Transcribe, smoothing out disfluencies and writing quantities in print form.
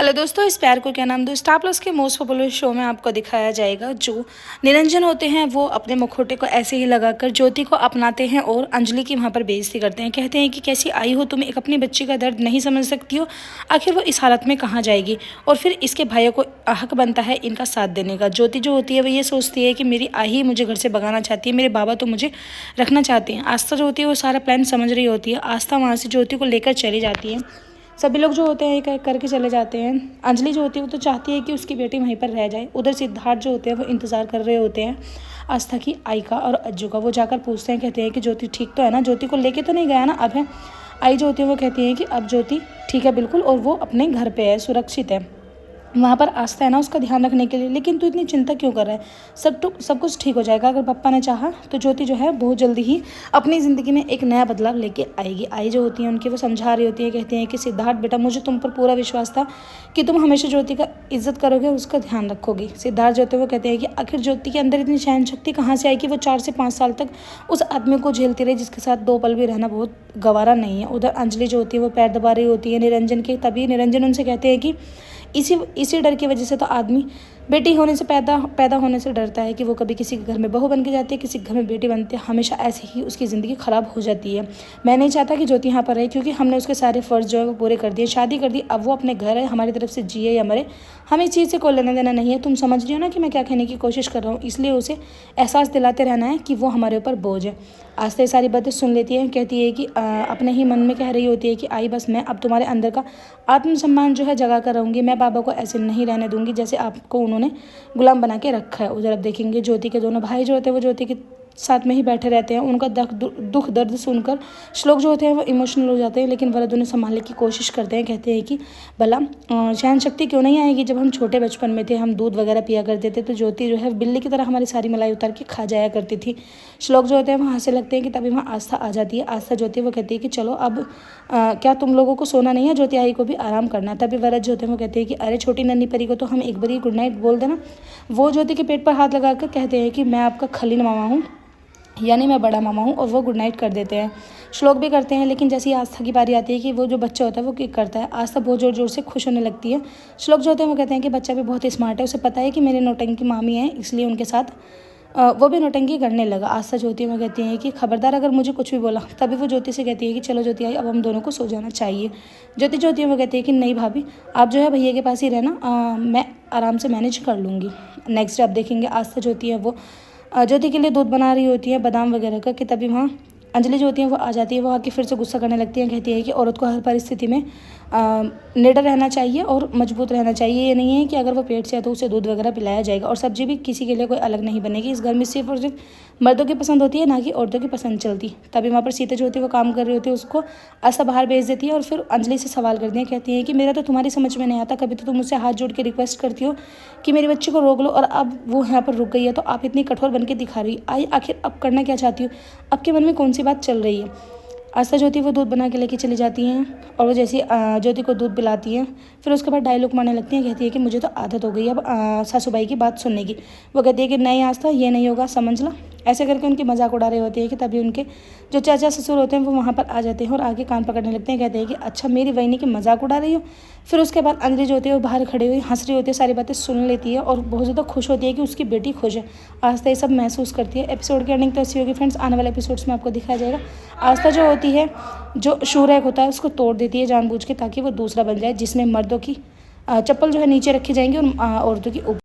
Hello दोस्तों, इस प्यार को क्या नाम दो। स्टार प्लस के मोस्ट पॉपुलर शो में आपको दिखाया जाएगा जो निरंजन होते हैं वो अपने मुखौटे को ऐसे ही लगाकर ज्योति को अपनाते हैं और अंजलि की वहाँ पर बेइज्जती करते हैं। कहते हैं कि कैसी आई हो तुम, एक अपनी बच्ची का दर्द नहीं समझ सकती हो, आखिर वो इस हालत में कहाँ जाएगी। और फिर इसके भाइयों को हक बनता है इनका साथ देने का। ज्योति जो होती है वो ये सोचती है कि मेरी आई मुझे घर से भगाना चाहती है, मेरे बाबा तो मुझे रखना चाहते हैं। आस्था जो होती है वो सारा प्लान समझ रही होती है। आस्था वहाँ से ज्योति को लेकर चली जाती है। सभी लोग जो होते हैं एक एक करके चले जाते हैं। अंजलि जो होती है वो तो चाहती है कि उसकी बेटी वहीं पर रह जाए। उधर सिद्धार्थ जो होते हैं वो इंतज़ार कर रहे होते हैं आस्था की आई का और अज्जू का। वो जाकर पूछते हैं, कहते हैं कि ज्योति ठीक तो है ना, ज्योति को लेके तो नहीं गया ना अब है। आई जो होती है वो कहती है कि अब ज्योति ठीक है बिल्कुल, और वो अपने घर पे है, सुरक्षित है। वहाँ पर आस्था है ना उसका ध्यान रखने के लिए। लेकिन तू इतनी चिंता क्यों कर रहा है, सब कुछ ठीक हो जाएगा। अगर पापा ने चाहा तो ज्योति जो है बहुत जल्दी ही अपनी ज़िंदगी में एक नया बदलाव लेके आएगी। आई जो होती है उनकी वो समझा रही होती है, कहती हैं कि सिद्धार्थ बेटा मुझे तुम पर पूरा विश्वास था कि तुम हमेशा ज्योति का इज्जत करोगे और उसका ध्यान रखोगे। सिद्धार्थ जो होते हैं वो कहते हैं कि आखिर ज्योति के अंदर इतनी सहन शक्ति कहाँ से आई कि वो 4 से 5 साल तक उस आदमी को झेलती रही जिसके साथ 2 पल भी रहना बहुत गवारा नहीं है। उधर अंजलि जो होती है वो पैर दबा रही होती है निरंजन के। तभी निरंजन उनसे कहते हैं कि इसी डर की वजह से तो आदमी बेटी होने से पैदा होने से डरता है कि वो कभी किसी के घर में बहू बन के जाती है, किसी के घर में बेटी बनती है, हमेशा ऐसे ही उसकी ज़िंदगी ख़राब हो जाती है। मैं नहीं चाहता कि ज्योति यहाँ पर रहे, क्योंकि हमने उसके सारे फ़र्ज़ जो है वो पूरे कर दिए, शादी कर दी। अब वो अपने घर है, हमारी तरफ से जिए या मरे, हमें इस चीज़ से कोई लेना देना नहीं है। तुम समझ रही हो ना कि मैं क्या कहने की कोशिश कर रहा हूँ। इसलिए उसे एहसास दिलाते रहना है कि वो हमारे ऊपर बोझ है। आस्था सारी बातें सुन लेती है, कहती है कि अपने ही मन में कह रही होती है कि आई बस मैं अब तुम्हारे अंदर का आत्मसम्मान जो है जगा कर रहूँगी। मैं बाबा को ऐसे नहीं रहने दूंगी जैसे आपको उन्होंने गुलाम बना के रखा है। उधर अब देखेंगे ज्योति के दोनों भाई जो होते हैं वो ज्योति के साथ में ही बैठे रहते हैं। उनका दुख दर्द सुनकर श्लोक जो होते हैं वो इमोशनल हो जाते हैं, लेकिन वरद उन्हें संभालने की कोशिश करते हैं। कहते हैं कि भला सहन शक्ति क्यों नहीं आएगी, जब हम छोटे बचपन में थे हम दूध वगैरह पिया करते थे तो ज्योति जो है बिल्ली की तरह हमारी सारी मलाई उतार के खा जाया करती थी। श्लोक जो होते हैं वहाँ हंसने लगते हैं कि तभी वहाँ आस्था आ जाती है। आस्था जो होती है वो कहती है कि चलो अब क्या तुम लोगों को सोना नहीं है, ज्योति आई को भी आराम करना है। तभी वरद जो होते हैं वो कहते हैं कि अरे छोटी नन्ही परी को तो हम एक बार ही गुड नाइट बोल देना। वो ज्योति के पेट पर हाथ लगाकर कहते हैं कि मैं आपका खलील मामा हूँ, यानी मैं बड़ा मामा हूँ, और वो गुड नाइट कर देते हैं। श्लोक भी करते हैं, लेकिन जैसे ही आस्था की बारी आती है कि वो जो बच्चा होता है वो किक करता है, आस्था बहुत ज़ोर ज़ोर से खुश होने लगती है। श्लोक जो होते हैं वो कहते हैं कि बच्चा भी बहुत स्मार्ट है, उसे पता है कि मेरे नौटंकी मामी है, इसलिए उनके साथ वो भी नौटंकी करने लगा। आस्था ज्योति में कहती है कि खबरदार अगर मुझे कुछ भी बोला। तभी वो ज्योति से कहती है कि चलो ज्योति आई अब हम दोनों को सो जाना चाहिए। ज्योति में कहती है कि नहीं भाभी, आप जो है भैया के पास ही रहना, मैं आराम से मैनेज कर लूँगी। नेक्स्ट आप देखेंगे आस्था ज्योति है वो ज्योति के लिए दूध बना रही होती है बादाम वगैरह का, कि तभी वहाँ अंजलि जो होती है वो आ जाती है। वो आके फिर से गुस्सा करने लगती है, कहती है कि औरत को हर परिस्थिति में निडर रहना चाहिए और मजबूत रहना चाहिए। ये नहीं है कि अगर वो पेट से है तो उसे दूध वगैरह पिलाया जाएगा, और सब्जी भी किसी के लिए कोई अलग नहीं बनेगी। इस घर में सिर्फ और सिर्फ मर्दों की पसंद होती है, ना कि औरतों की पसंद चलती। तभी वहाँ पर सीता जो होती है वो काम कर रही होती है, उसको आस्था बाहर भेज देती है और फिर अंजलि से सवाल करती है। कहती है कि मेरा तो तुम्हारी समझ में नहीं आता, कभी तो तुम मुझसे हाथ जोड़ के रिक्वेस्ट करती हो कि मेरे बच्चे को रोक लो, और अब वो यहाँ पर रुक गई है तो आप इतनी कठोर बन के दिखा रही आई। आखिर अब करना क्या चाहती हो, आपके मन में कौन सी बात चल रही है। आस्था ज्योति वो दूध बना के लेके चली जाती हैं, और वो जैसी ज्योति को दूध पिलाती हैं फिर उसके बाद डायलॉग मारने लगती हैं। कहती है कि मुझे तो आदत हो गई अब सासूबाई की बात सुनने की। वो कहती है कि नहीं आस्था ये नहीं होगा, समझ ला। ऐसे करके उनकी मजाक उड़ा रहे होते हैं कि तभी उनके जो चाचा ससुर होते हैं वो वहाँ पर आ जाते हैं और आगे कान पकड़ने लगते हैं। कहते हैं कि अच्छा मेरी वहीनी की मजाक उड़ा रही हो। फिर उसके बाद अंजलि जो होती है वो बाहर खड़ी हुई हंस रही होती है, सारी बातें सुन लेती है और बहुत ज़्यादा खुश होती है कि उसकी बेटी खुश है। आस्था ये सब महसूस करती है। एपिसोड की एंडिंग तो ऐसी होगी फ्रेंड्स, आने वाले एपिसोड्स में आपको दिखाया जाएगा। आस्था जो होती है जो शूरैक होता है उसको तोड़ देती है जानबूझ के, ताकि वो दूसरा बन जाए जिसमें मर्दों की चप्पल जो है नीचे रखी जाएंगी और औरतों की ऊपर।